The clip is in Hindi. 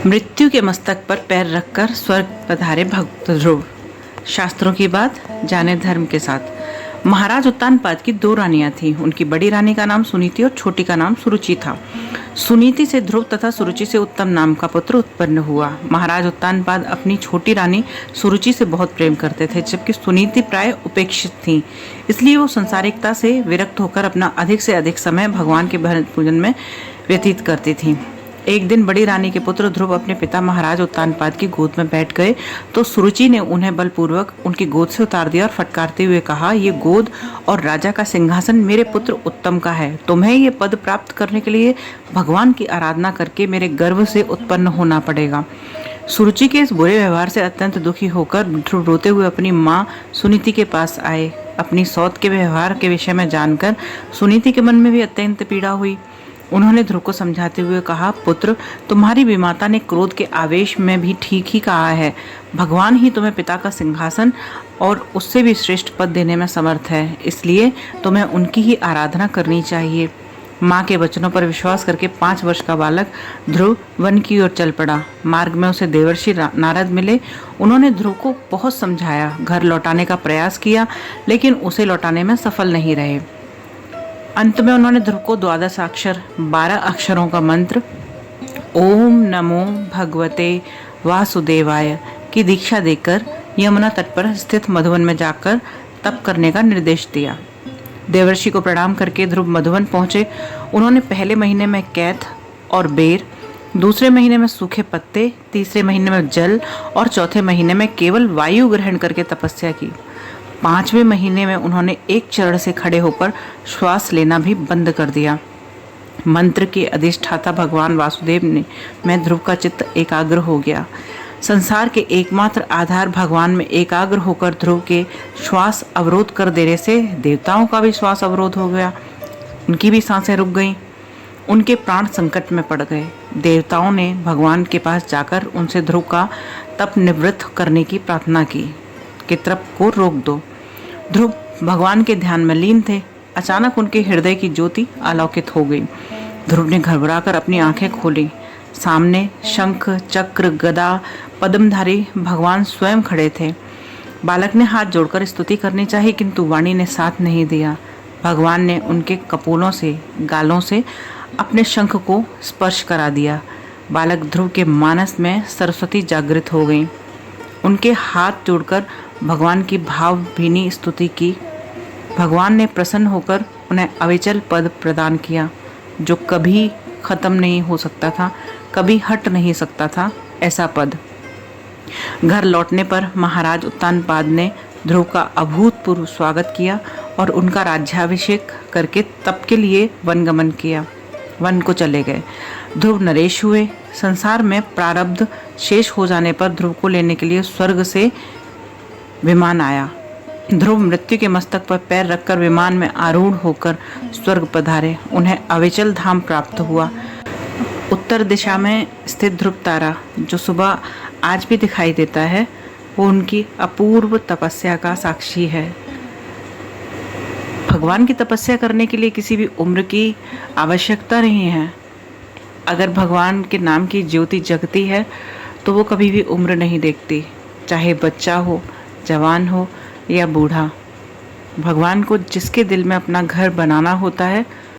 मृत्यु के मस्तक पर पैर रखकर स्वर्ग पधारे भक्त ध्रुव। शास्त्रों की बात जाने धर्म के साथ। महाराज उत्तानपाद की दो रानियां थीं। उनकी बड़ी रानी का नाम सुनीति और छोटी का नाम सुरुचि था। सुनीति से ध्रुव तथा सुरुचि से उत्तम नाम का पुत्र उत्पन्न हुआ। महाराज उत्तानपाद अपनी छोटी रानी सुरुचि से बहुत प्रेम करते थे, जबकि सुनीति प्राय उपेक्षित थी। इसलिए वो संसारिकता से विरक्त होकर अपना अधिक से अधिक समय भगवान के भजन पूजन में व्यतीत करती थी। एक दिन बड़ी रानी के पुत्र ध्रुव अपने पिता महाराज उत्तानपाद की गोद में बैठ गए तो सुरुचि ने उन्हें बलपूर्वक उनकी गोद से उतार दिया और फटकारते हुए कहा, ये गोद और राजा का सिंहासन मेरे पुत्र उत्तम का है। तुम्हें ये पद प्राप्त करने के लिए भगवान की आराधना करके मेरे गर्भ से उत्पन्न होना पड़ेगा। सुरुचि के इस बुरे व्यवहार से अत्यंत दुखी होकर ध्रुव रोते हुए अपनी माँ सुनीति के पास आए। अपनी सौत के व्यवहार के विषय में जानकर सुनीति के मन में भी अत्यंत पीड़ा हुई। उन्होंने ध्रुव को समझाते हुए कहा, पुत्र, तुम्हारी विमाता ने क्रोध के आवेश में भी ठीक ही कहा है। भगवान ही तुम्हें पिता का सिंहासन और उससे भी श्रेष्ठ पद देने में समर्थ है, इसलिए तुम्हें उनकी ही आराधना करनी चाहिए। माँ के वचनों पर विश्वास करके 5 वर्ष का बालक ध्रुव वन की ओर चल पड़ा। मार्ग में उसे देवर्षि नारद मिले। उन्होंने ध्रुव को बहुत समझाया, घर लौटाने का प्रयास किया, लेकिन उसे लौटाने में सफल नहीं रहे। अंत में उन्होंने ध्रुव को 12 अक्षरों का मंत्र ओम नमो भगवते वासुदेवाय की दीक्षा देकर यमुना तट पर स्थित मधुवन में जाकर तप करने का निर्देश दिया। देवर्षि को प्रणाम करके ध्रुव मधुवन पहुंचे। उन्होंने पहले महीने में कैथ और बेर, दूसरे महीने में सूखे पत्ते, तीसरे महीने में जल और चौथे महीने में केवल वायु ग्रहण करके तपस्या की। 5वें महीने में उन्होंने एक चरण से खड़े होकर श्वास लेना भी बंद कर दिया। मंत्र के अधिष्ठाता भगवान वासुदेव ने में ध्रुव का चित्त एकाग्र हो गया। संसार के एकमात्र आधार भगवान में एकाग्र होकर ध्रुव के श्वास अवरोध कर देने से देवताओं का भी श्वास अवरोध हो गया। उनकी भी सांसें रुक गईं। उनके प्राण संकट में पड़ गए। देवताओं ने भगवान के पास जाकर उनसे ध्रुव का तप निवृत्त करने की प्रार्थना की कि तप को रोक दो। ध्रुव भगवान के ध्यान में लीन थे। अचानक उनके हृदय की ज्योति आलोकित हो गई। ध्रुव ने घबराकर अपनी आंखें खोली। सामने शंख, चक्र, गदा, पद्मधारी भगवान स्वयं खड़े थे। बालक ने हाथ जोड़कर स्तुति करनी चाहिए, किंतु वाणी ने साथ नहीं दिया। भगवान ने उनके कपोलों से, गालों से अपने शंख को स्पर्श करा दिया। बालक ध्रुव के मानस में सरस्वती जागृत हो गई। उनके हाथ जोड़कर भगवान की भावभीनी स्तुति की। भगवान ने प्रसन्न होकर उन्हें अविचल पद प्रदान किया, जो कभी खत्म नहीं हो सकता था, कभी हट नहीं सकता था, ऐसा पद। घर लौटने पर महाराज उत्तानपाद ने ध्रुव का अभूतपूर्व स्वागत किया और उनका राज्याभिषेक करके तप के लिए वनगमन किया। वन को चले गए। ध्रुव नरेश हुए। संसार में प्रारब्ध शेष हो जाने पर ध्रुव को लेने के लिए स्वर्ग से विमान आया। ध्रुव मृत्यु के मस्तक पर पैर रखकर विमान में आरूढ़ होकर स्वर्ग पधारे। उन्हें अविचल धाम प्राप्त हुआ। उत्तर दिशा में स्थित ध्रुव तारा, जो सुबह आज भी दिखाई देता है, वो उनकी अपूर्व तपस्या का साक्षी है। भगवान की तपस्या करने के लिए किसी भी उम्र की आवश्यकता नहीं है। अगर भगवान के नाम की ज्योति जगती है तो वो कभी भी उम्र नहीं देखती, चाहे बच्चा हो, जवान हो या बूढ़ा। भगवान को जिसके दिल में अपना घर बनाना होता है